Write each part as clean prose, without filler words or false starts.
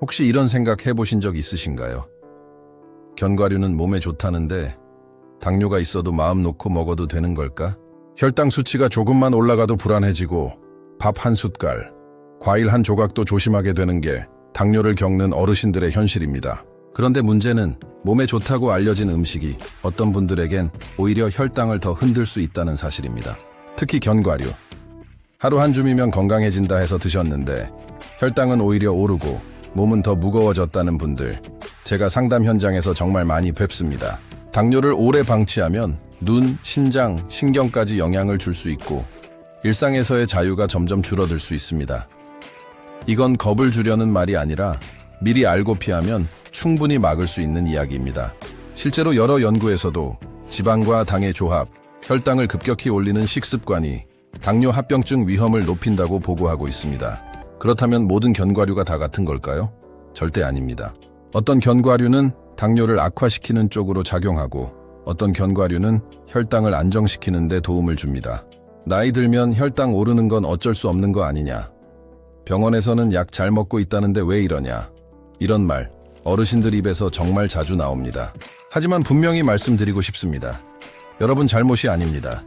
혹시 이런 생각 해보신 적 있으신가요? 견과류는 몸에 좋다는데 당뇨가 있어도 마음 놓고 먹어도 되는 걸까? 혈당 수치가 조금만 올라가도 불안해지고 밥 한 숟갈, 과일 한 조각도 조심하게 되는 게 당뇨를 겪는 어르신들의 현실입니다. 그런데 문제는 몸에 좋다고 알려진 음식이 어떤 분들에겐 오히려 혈당을 더 흔들 수 있다는 사실입니다. 특히 견과류. 하루 한 줌이면 건강해진다 해서 드셨는데 혈당은 오히려 오르고 몸은 더 무거워졌다는 분들, 제가 상담 현장에서 정말 많이 뵙습니다. 당뇨를 오래 방치하면 눈, 신장, 신경까지 영향을 줄 수 있고 일상에서의 자유가 점점 줄어들 수 있습니다. 이건 겁을 주려는 말이 아니라 미리 알고 피하면 충분히 막을 수 있는 이야기입니다. 실제로 여러 연구에서도 지방과 당의 조합, 혈당을 급격히 올리는 식습관이 당뇨 합병증 위험을 높인다고 보고하고 있습니다. 그렇다면 모든 견과류가 다 같은 걸까요? 절대 아닙니다. 어떤 견과류는 당뇨를 악화시키는 쪽으로 작용하고 어떤 견과류는 혈당을 안정시키는 데 도움을 줍니다. 나이 들면 혈당 오르는 건 어쩔 수 없는 거 아니냐? 병원에서는 약 잘 먹고 있다는데 왜 이러냐? 이런 말, 어르신들 입에서 정말 자주 나옵니다. 하지만 분명히 말씀드리고 싶습니다. 여러분 잘못이 아닙니다.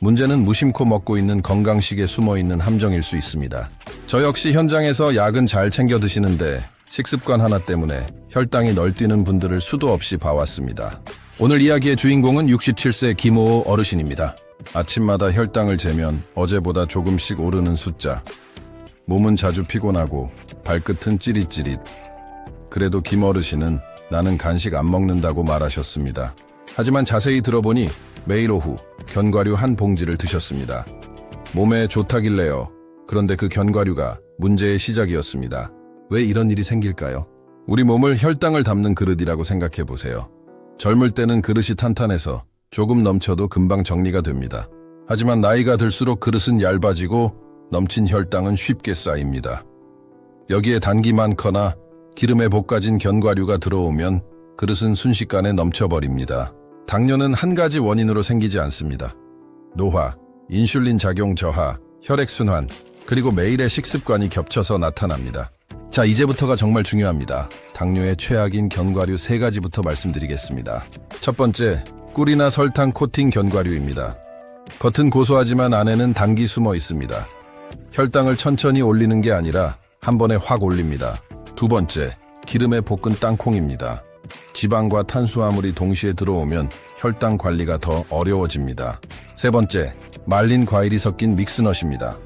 문제는 무심코 먹고 있는 건강식에 숨어있는 함정일 수 있습니다. 저 역시 현장에서 약은 잘 챙겨 드시는데 식습관 하나 때문에 혈당이 널뛰는 분들을 수도 없이 봐왔습니다. 오늘 이야기의 주인공은 67세 김호호 어르신입니다. 아침마다 혈당을 재면 어제보다 조금씩 오르는 숫자. 몸은 자주 피곤하고 발끝은 찌릿찌릿. 그래도 김 어르신은 나는 간식 안 먹는다고 말하셨습니다. 하지만 자세히 들어보니 매일 오후 견과류 한 봉지를 드셨습니다. 몸에 좋다길래요. 그런데 그 견과류가 문제의 시작이었습니다. 왜 이런 일이 생길까요? 우리 몸을 혈당을 담는 그릇이라고 생각해보세요. 젊을 때는 그릇이 탄탄해서 조금 넘쳐도 금방 정리가 됩니다. 하지만 나이가 들수록 그릇은 얇아지고 넘친 혈당은 쉽게 쌓입니다. 여기에 단기 많거나 기름에 볶아진 견과류가 들어오면 그릇은 순식간에 넘쳐버립니다. 당뇨는 한 가지 원인으로 생기지 않습니다. 노화, 인슐린 작용 저하, 혈액순환, 그리고 매일의 식습관이 겹쳐서 나타납니다. 자, 이제부터가 정말 중요합니다. 당뇨의 최악인 견과류 3가지부터 말씀드리겠습니다. 첫 번째, 꿀이나 설탕 코팅 견과류입니다. 겉은 고소하지만 안에는 당이 숨어 있습니다. 혈당을 천천히 올리는 게 아니라 한 번에 확 올립니다. 두 번째, 기름에 볶은 땅콩입니다. 지방과 탄수화물이 동시에 들어오면 혈당 관리가 더 어려워집니다. 세 번째, 말린 과일이 섞인 믹스넛입니다.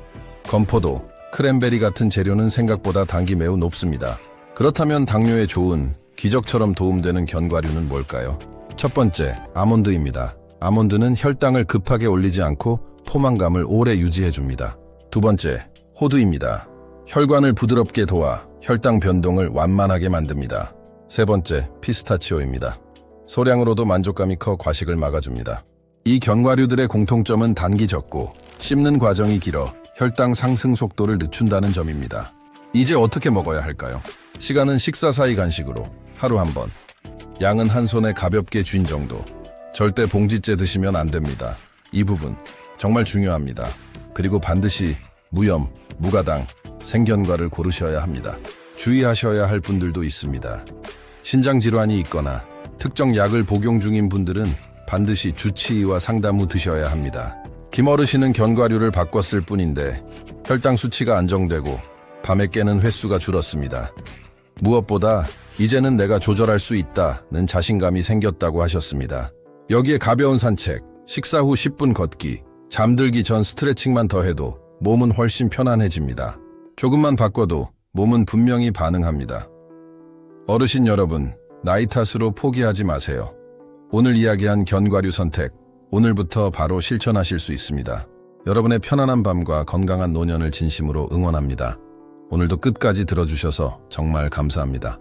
건포도, 크랜베리 같은 재료는 생각보다 당이 매우 높습니다. 그렇다면 당뇨에 좋은, 기적처럼 도움되는 견과류는 뭘까요? 첫 번째, 아몬드입니다. 아몬드는 혈당을 급하게 올리지 않고 포만감을 오래 유지해줍니다. 두 번째, 호두입니다. 혈관을 부드럽게 도와 혈당 변동을 완만하게 만듭니다. 세 번째, 피스타치오입니다. 소량으로도 만족감이 커 과식을 막아줍니다. 이 견과류들의 공통점은 단기 적고 씹는 과정이 길어 혈당 상승 속도를 늦춘다는 점입니다. 이제 어떻게 먹어야 할까요? 시간은 식사 사이 간식으로 하루 한 번, 양은 한 손에 가볍게 쥔 정도. 절대 봉지째 드시면 안 됩니다. 이 부분 정말 중요합니다. 그리고 반드시 무염, 무가당, 생견과를 고르셔야 합니다. 주의하셔야 할 분들도 있습니다. 신장질환이 있거나 특정 약을 복용 중인 분들은 반드시 주치의와 상담 후 드셔야 합니다. 김 어르신은 견과류를 바꿨을 뿐인데 혈당 수치가 안정되고 밤에 깨는 횟수가 줄었습니다. 무엇보다 이제는 내가 조절할 수 있다는 자신감이 생겼다고 하셨습니다. 여기에 가벼운 산책, 식사 후 10분 걷기, 잠들기 전 스트레칭만 더해도 몸은 훨씬 편안해집니다. 조금만 바꿔도 몸은 분명히 반응합니다. 어르신 여러분, 나이 탓으로 포기하지 마세요. 오늘 이야기한 견과류 선택, 오늘부터 바로 실천하실 수 있습니다. 여러분의 편안한 밤과 건강한 노년을 진심으로 응원합니다. 오늘도 끝까지 들어주셔서 정말 감사합니다.